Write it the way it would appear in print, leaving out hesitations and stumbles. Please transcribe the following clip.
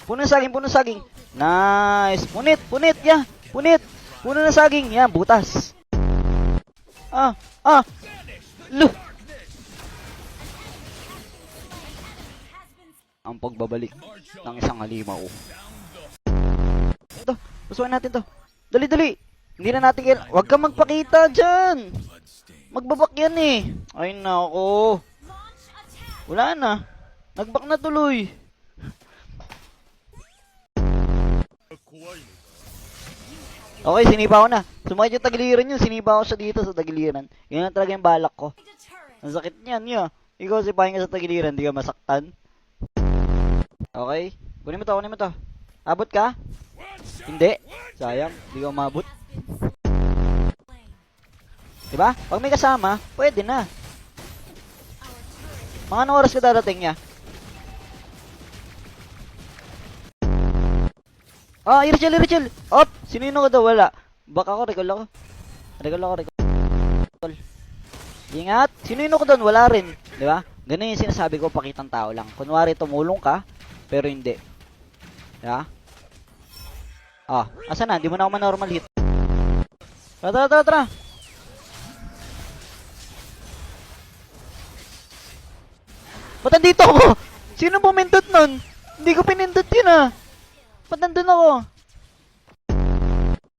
Puno ng saging, puno ng saging. Nice. Punit, punit, yeah. Punit. Puno ng saging. Yan, butas. Lo. Ang pagbabalik ng isang halimaw. Ito, pusuan natin to. Dali, dali. Hindi na natin kailangan. Huwag kang magpakita dyan. Magbabak yan eh. Ay, nako. Wala na. Nagbak na tuloy. Okay, sinipa ko na. Sumakit yung tagiliran yun. Sinipa ko siya dito sa tagiliran. Yun na talaga yung balak ko. Ang sakit niyan, yeah. Ikaw sipahin ka sa tagiliran, di ka masaktan. Okay. Kunin mo to, kunin mo to. Abot ka? Hindi. Sayang, di ka umabot. Diba? Pag may kasama, pwede na. Mga anong oras ka darating niya? I-rechel, i-rechel. Op! Sinino ko daw? Wala. Baka ako, recall ako. Recall. Ingat. Sinino ko doon? Wala rin. Diba? Ganun yung sinasabi ko, pakitang tao lang. Kunwari, tumulong ka, pero hindi. Diba? Asa na? Hindi mo na ako ma-normal hit. Tara. Ba't nandito ako? Sino pumindot nun? Hindi ko pinindot yun ah. Ba't nandun ako?